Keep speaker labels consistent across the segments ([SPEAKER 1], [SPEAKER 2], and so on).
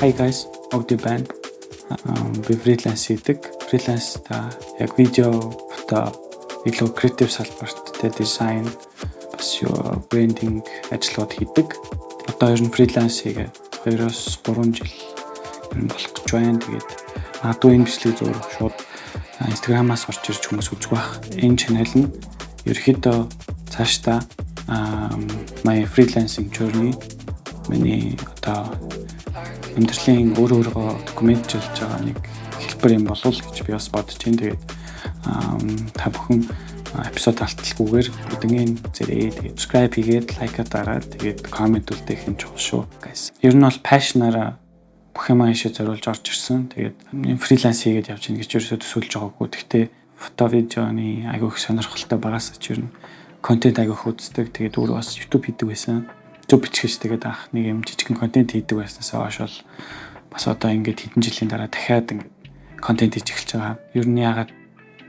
[SPEAKER 1] Hi guys, Ogdi байна. Би фриланс хийдэг. Фриланс та яг видео, фото, илүү креатив салбарт тэ дизайн, бас юу брендинг ажлууд хийдэг. Одоо ер нь фриланс хийгээд 2-3 жил болох гэж байна. Тэгээд магадгүй энэ бичлэг зураг шууд Instagram-аас орж ирж хүмүүс үзэх бах. Энэ channel нь ерөөхдөө цаашдаа my freelancing journey миний одоо амьдралын өөрөөгөө докюментжүүлж байгаа нэг хэлбэр юм болов гэж би бас бодож байна. Тэгээд та бүхэн эпизод алталгүйгээр бүгднийг зэрэг тэгээд subscribe хийгээд лайка дараад тэгээд коммент үлдээх юм чухал шүү guys. Ер нь бол passion-аараа бүх юм аашаа зориулж орж ирсэн. Тэгээд фриланс хийгээд явж гин гэж ерөөсөө төсөөлж байгаагүй. Гэхдээ фото видеоны айгүйх сонирхолтой багаас ч ер нь контент айгүйх үздэг. Тэгээд өөрөө бас YouTube хийдэг байсан. YouTube бичихэж тэгээд анх нэг юм жижигхэн контент хийдэг байснаас хойш бол бас одоо ингээд хэдэн жилийн дараа дахиад ингээд контент хийж эхэлж байгаа. Ер нь яагаад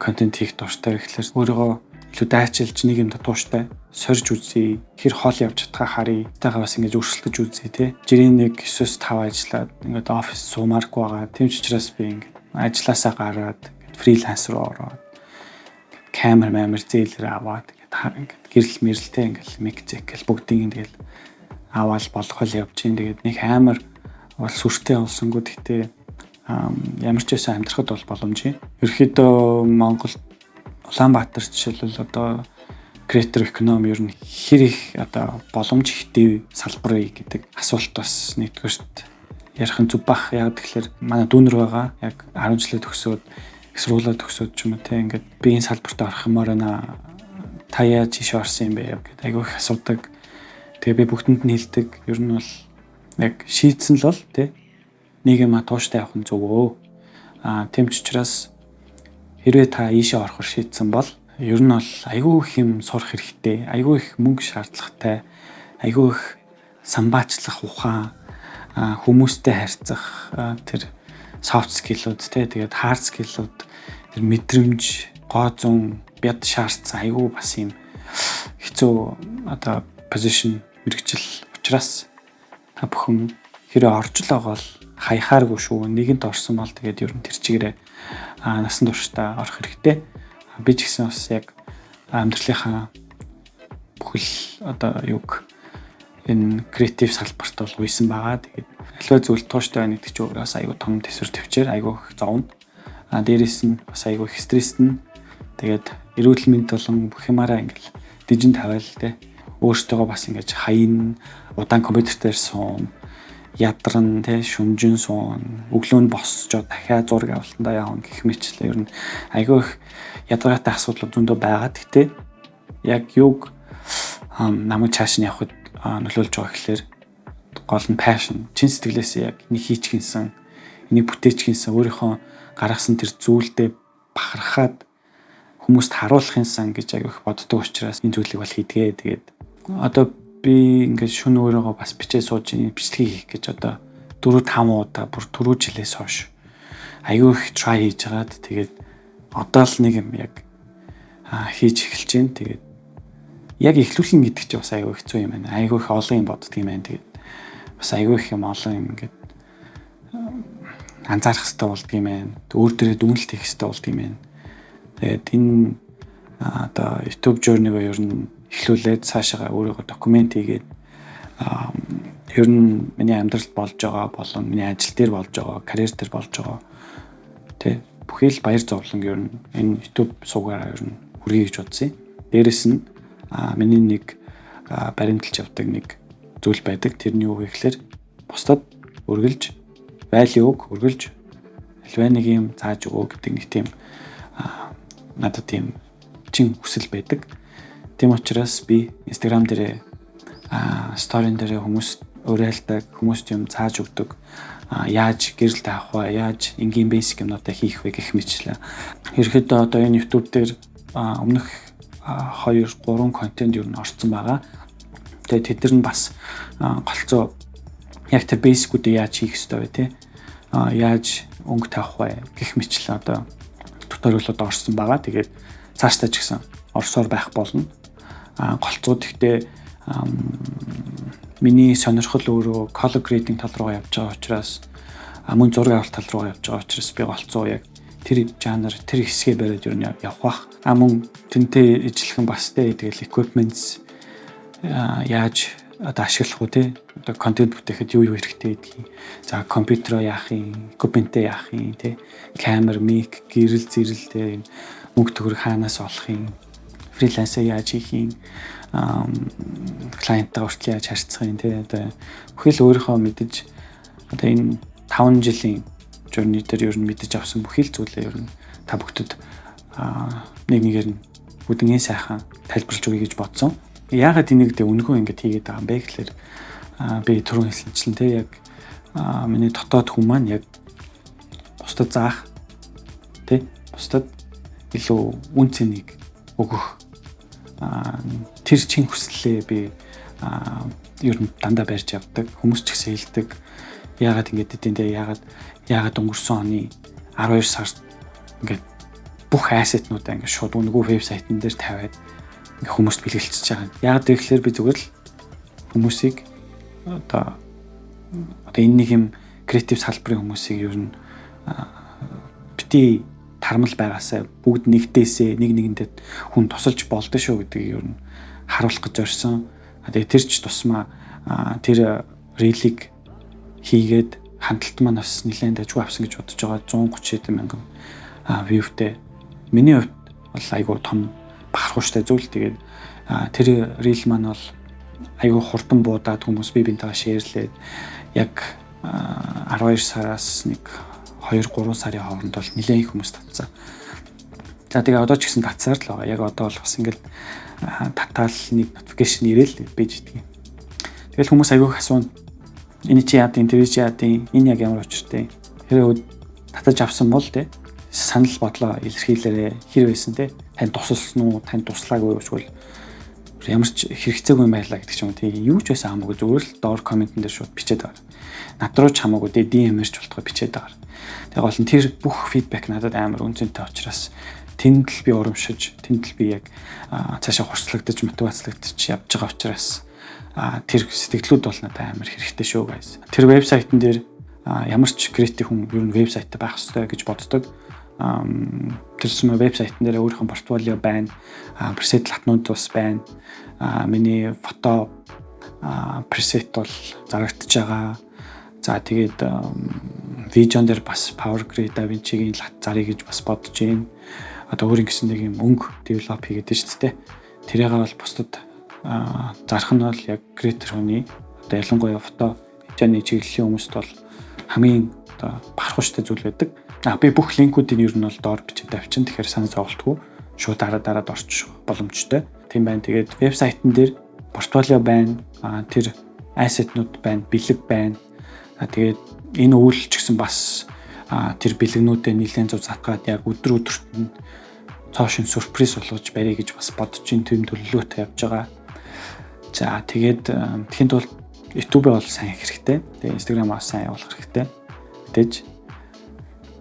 [SPEAKER 1] контент хийх дуртай гэхэлэр өөрийгөө илүү дайчилж нэг юм тууштай сорж үзье. Хэр хол явж чадхаа харъя. Тагаа бас ингэж өөрчлөж үзье тий. Жирийн 9-5 ажиллаад ингээд офис суумааргүй байгаа. Тийм ч учраас би ингээд ажилласаа гараад фриланс руу ороод камер зээлэр аваад ингээд гэрэл мэрэлтэй ингээд микзек гэл бүгдийг ингээд аваад болгол явж гин. Тэгээд нэг амар бол сүртэй олсонгүй. Гэхдээ ямар ч байсан амьдрахад бол боломжтой. Ерөнхийдөө Монгол Улаанбаатар жишээлбэл одоо креатор экономи ер нь хэр их одоо боломж ихтэй салбар гэдэг асуулт бас нэгдүгээрт ярих нь зүг бах. Яг тэгэхээр манай дүүнер байгаа. Яг 10 жилээ төгсөөд их сургуулаа төгсөөд ч юм уу те ингээд би энэ салбарт орох юмар байна. Та яаж ийш орсон юм бэ гэдэг айгүй их асуудаг. Тэгээ би бүгдэнд нь хэлдэг. Ер нь бол яг шийдсэн л бол тий нэг юм тууштай явах нь зөв өө. Тийм ч учраас хэрвээ та ийшээ орохор шийдсэн бол ер нь бол айгүй их юм сурах хэрэгтэй. Айгүй их мөнгө шаардлагатай. Айгүй их самбаачлах ухаан, хүмүүстэй харьцах тэр soft skill-ууд тий тэгээд hard skill-ууд тэр мэдрэмж, гоо зүүн бяд шаардсан айгүй бас юм хэцүү одоо position мэрэгжил учраас та бүхэн хэрэг орж л байгаа бол хаяхааргүй шүү. Нэгэнт орсон бол тэгээд ер нь тэр чигээрээ насан туршдаа орох хэрэгтэй. Би ч гэсэн бас яг амьдралынхаа бүхэл одоо юг энэ креатив салбарт бол үйсэн байгаа. Тэгээд аливаа зүйл тууштай байна гэдэг чинь өөрөөс айгүй том төсвөр төвчээр айгүй их зовно. Дээрээс нь бас айгүй их стресстэй. Тэгээд эрүүл мэнд болон бүх юмараа ингээл дижин тавиал те. Өөртөө бас ингэж хаян удаан компьютер дээр суун, ядарн те шүмжин суун, өглөө нь босчоо дахиад зураг авалтандаа явна гэх мэтлээ ер нь айгүй их ядаргаатай асуудлууд зөндөө байгаа. Гэхдээ яг юг намайг цааш нь явахд нөлөөлж байгаа гэхэлэр гол нь passion, чин сэтгэлээсээ яг энийг хийчих гинсэн, энийг бүтээчих гинсэн, өөрийнхөө гаргасан тэр зүйлдээ бахархаад хүмүүст харуулах юмсан гэж айгүй их боддог учраас энэ зүйлийг бол хийдгээ. Тэгээд одоо би ингээд шүн өөрөөгөө бас бичээ сууж бичлэг хийх гэж одоо 4-5 удаа бүр 4 жилээс хойш айгүй их try хийж байгаад тэгээд одоо л нэг юм яг хийж эхэлж байна. Тэгээд яг эхлүүлэн гэдэг чинь бас айгүй хэцүү юм байна. Айгүй их олон юм боддог юм байна. Тэгээд бас айгүй их юм олон юм ингээд анзаарах хэрэгтэй болдго юм байна. Өөр дээрээ дүнэлт хийх хэрэгтэй болдго юм байна. Тэгээд энэ одоо YouTube journey-го ер нь эхлүүлээд цаашаа өөрийгөө докюмент хийгээд ер нь миний амьдралд болж байгаа болон миний ажил дээр болж байгаа, карьер дээр болж байгаа тий бүхэл баяр зовлон ер нь энэ YouTube суугаараа ер нь хүргэе гэж бодсон юм. Дээрэс нь миний нэг баримталж явдаг нэг зүйл байдаг. Тэрний юу гэхэлэр бусдад үргэлж value-г үргэлж альва нэг юм зааж өгөө гэдэг нэг тийм надад тийм чин хүсэл байдаг. Тийм учраас би Instagram дээр story дээр хүмүүс уриалдаг, хүмүүст юм зааж өгдөг. Яаж гэрэлтэй авах вэ? Яаж энгийн basic юмнуудаа хийх вэ гэх мэтлээ. Ерөнхийдөө одоо энэ YouTube дээр өмнөх 2-3 контент юу н орсон байгаа. Тэгээд тэд нар нь бас голцоо яг тэр basic-үүдээ яаж хийх ёстой вэ те? Яаж өнгө тавих вэ гэх мэтлээ одоо туториалууд орсон байгаа. Тэгээд цаашдаа ч гэсэн орсоор байх болно. Голцоод ихтэй миний сонирхол өөрөө color grading тал руугаа явж байгаа учраас мөн зураг авалт тал руугаа явж байгаа учраас би голцоо яг тэр жанр тэр хэсгээ бариад ер нь явах бах. Мөн тэнтэй ижилхэн бас тэгэл equipments яаж одоо ашиглах уу те одоо контент бүтээхэд юу хэрэгтэй гэдгийг за компьютероо яах юм, equipment-тэй яах юм те камер, мик, гэрэл зэрэл те мөнгө төгрөг хаанаас олох юм, фрилансаа яаж хийх юм, клиенттай хүртэл яаж харьцах юм те одоо бүхэл өөрийнхөө мэдэж одоо энэ 5 жилийн journey дээр ер нь мэдэж авсан бүхэл зүйлээ ер нь та бүхдэд нэг нэгээр нь бүдгийн сайхан тайлбарлаж өгье гэж бодсон. Яагаад энийг дэ өнгөө ингэж хийгээд байгаа юм бэ гэхээр би түрүүн хэлсэнчлэн те яг миний дотоод хүн маань яг бусдад заах те бусдад илүү үн цэнийг өгөх тэр чин хүслээ би ер нь дандаа барьж явдаг. Хүмүүс ч гэсэн хэлдэг. Яагаад ингэж гэдэг те яагаад өнгөрсөн оны 12 сард ингээд бүх ассетнуудаа ингээд шууд өнгөө вебсайтн дээр тавиад хүмүүст бэлгэлчихэж байгаа. Яг тэгэхээр би зүгээр л хүмүүсийг одоо энэ нэг юм креатив салбарын хүмүүсийг ер нь бити тарамал байгаасаа бүгд нэгдээсээ нэг нэгэндээ хүн тусалж болдоо шүү гэдгийг ер нь харуулах гэж орсон. Тэгээ тэр ч тусмаа тэр рилиг хийгээд хандлт маань бас нэлээд дажгүй авсан гэж бодож байгаа 130 мянган вьютэй. Миний хувьд бол айгүй том бахархууштай зүйл. Тэгээд тэр рил маань бол айгүй хурдан буудаад хүмүүс бие биентэйгээ шеэрлээд яг 12 сараас нэг 2-3 сарын хооронд бол нэлээд их хүмүүс татсан. За тэгээ одоо ч гэсэн татсаар л байгаа. Яг одоо бол бас ингээл татаал нэг notification ирээл бийж идэх юм. Тэгэл хүмүүс айгүй их асуун энэ чи яадын, тэр чи яадын, энэ яг ямар учиртай. Хэрэг татаж авсан бол те санал бодлоо илэрхийлээрээ хэр байсан те тань тусалсан уу, тань туслаагүй эсвэл ямар ч хэрэгцээгүй байлаа гэдэг ч юм уу. Тэгээ юу ч байсан хамаагүй зүгээр л доор комментэн дээр шууд бичээд байгаа. Над руу ч хамаагүй DM-ээр ч болтгоо бичээд байгаа. Тэгээ гол нь тэр бүх фидбек надад амар үнцэнтэй учраас тэнд л би урамшиж, тэнд л би яг цаашаа хурцлагдаж, мотивацлагдаж явж байгаа учраас тэр сэтгэлүүд бол надад амар хэрэгтэй шүү guys. Тэр вебсайтн дээр ямар ч креатив хүн ер нь вебсайттай байх хэрэгтэй гэж боддог. Тэр сүм вебсайтн дээр өөрийнхөө портфолио байна, пресет латнууд бас байна. Миний фото пресет бол зарагдчихж байгаа. За тэгээд видеон дээр бас Power Grid DaVinci-гийн лат зарыг гэж бас бодож байна. Одоо өөрийн гэсэн нэг юм өнгө девелоп хийгээд байна шүү дээ. Тэрийгээ бол бусдад зарах нь бол яг креатор хүний одоо ялангуяа фото видеоны чиглэлийн хүмүүст бол хамгийн одоо бахархууштай зүйл байдаг. Би бүх линкүүдийг ер нь бол доор бичиж тавьчихсан. Тэгэхээр санаа зовлтгүй шууд дараад орчих боломжтой. Тийм байна. Тэгээд вебсайтн дээр портфолио байна. Тэр ассетнууд байна, бэлэг байна. Тэгээд энэ үйл ч гэсэн бас тэр бэлэгнүүдэд нэлээд зур затгаад яг өдөр өдөрт нь цоошин сюрприз болгож барья гэж бас бодож ин тэм төлөвлөлтөй явж байгаа. За тэгээд тэхийн тулд YouTube бол сайн хэрэгтэй. Тэгээд Instagram бас сайн явуулах хэрэгтэй. Мэдээж.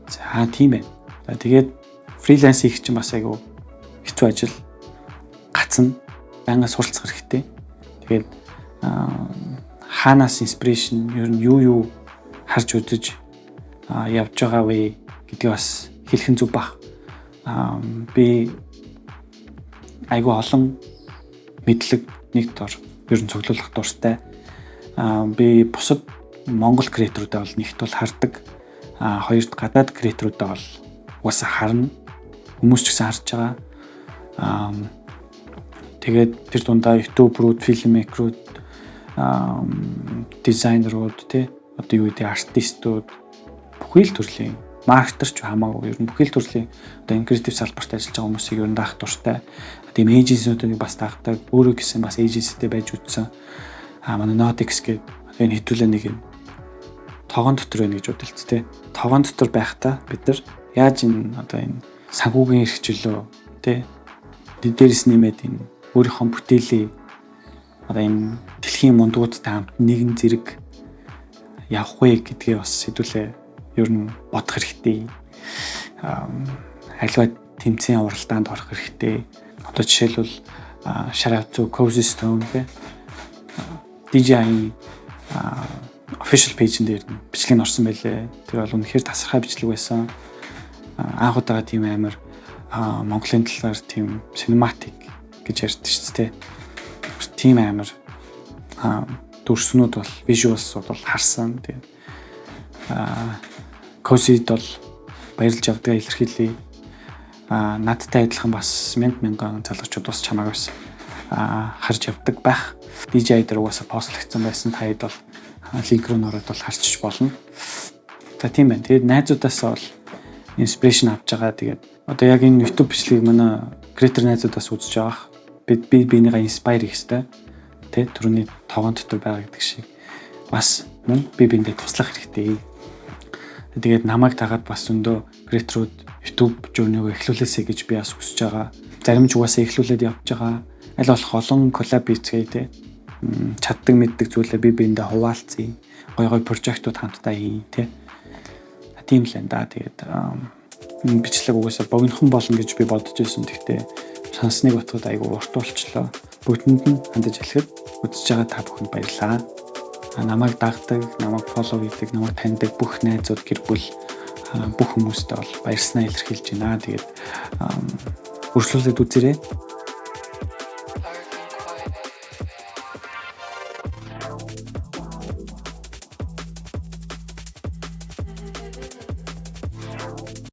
[SPEAKER 1] За тийм байна. За тэгээд фриланс хийх чинь бас айгүй хэцүү ажил. Гацна байнга суралцах хэрэгтэй. Тэгээд хаанаас инспирэшн ер нь юу харж үзэж явж байгаа вэ гэдгийг бас хэлхэн зүг бах. Би айгүй олон мэдлэг нэг дор ер нь цуглуулах дуртай. Би бусад Монгол креаторуудаа бол нэгт бол хардаг. Хоёрд гадаад креаторуудаа бол угаасаа харна. Хүмүүс ч гэсэн харж байгаа. Тэгээд тэр дундаа ютуберүүд, фильммейкерүүд, дизайнерууд тий одоо юу гэдэг артистууд бүхэл төрлийн маркетерч хамаагүй ер нь бүхэл төрлийн одоо энэ креатив салбарт ажиллаж байгаа хүмүүсийг ер нь даах дуртай. Тийм эйженсүүдийг бас даахдаг. Өөрөө гэсэн бас эйженстэй байж үтсэн. Манай Nodix гэдэг энэ хитүүлээ нэг юм тогоон дотор байна гэж бодолт тий. Тогоон дотор байхдаа бид нар яаж энэ одоо энэ санхүүгийн эрхчлөө тий дээрээс нэмээд энэ өөрийнхөө бүтээлээ одоо энэ дэлхийн мундуудтай хамт нэгэн зэрэг явах вэ гэдгээ бас хэдүүлээ ер нь бодох хэрэгтэй. Аливаа тэмцээн уралдаанд орох хэрэгтэй. Одоо жишээлбэл Sharatsu Cozy Stone гэх DJI official page-н дээр бичлэг нь орсон байлээ. Тэр бол үнэхээр тасархай бичлэг байсан. Анх удаага тийм амар Монголын талаар тийм cinematic гэж ярьдаг шүү дээ. Тийм амар дүрснүүд бол visuals бол харсан. Тэгээд Cozy-д бол баярлж явдаг илэрхийлье. Надтай адилхан бас мянган залуучууд бас чамааг бас харж явдаг байх. DJI дээр угаасаа постлогдсон байсан таад бол линк руу нөрөөд бол харчих болно. За тийм байна. Тэгээд найзуудаасаа бол inspiration авч байгаа. Тэгээд одоо яг энэ YouTube бичлэгийг манай creator найзуудаас үзэж байгаа. Би бинийгаа inspire хийх хэрэгтэй. Тэ түрүүний тогоон дотор байгаа гэдэг шиг бас мөн би биндээ туслах хэрэгтэй. Тэгээд намайг дагаад бас өндөө creator-ууд YouTube journey-го эхлүүлээсэй гэж би бас хүсэж байгаа. Зарим ч угаасаа эхлүүлээд явж байгаа. Аль болох олон collab хийцгээе тэ. Чаддаг мэддэг зүйлээ би биндээ хуваалцъя. Гой прожектууд хамтдаа хий тэ. Тийм л энэ да. Тэгээд бичлэг угаасаа богинохон болно гэж би бодож байсан. Гэхдээ сансныг батгад айгүй урт болчлоо. Бүгдэнд нь хандаж хэлэхэд үзэж байгаа та бүхэнд баярлалаа. Намайг дагдаг, намайг фоллоу хийдэг, намайг таньдаг бүх найзууд гэр бүл бүх хүмүүстээ бол баярснаа илэрхийлж байна. Тэгээд өргөжлүүлээд үзээрэй.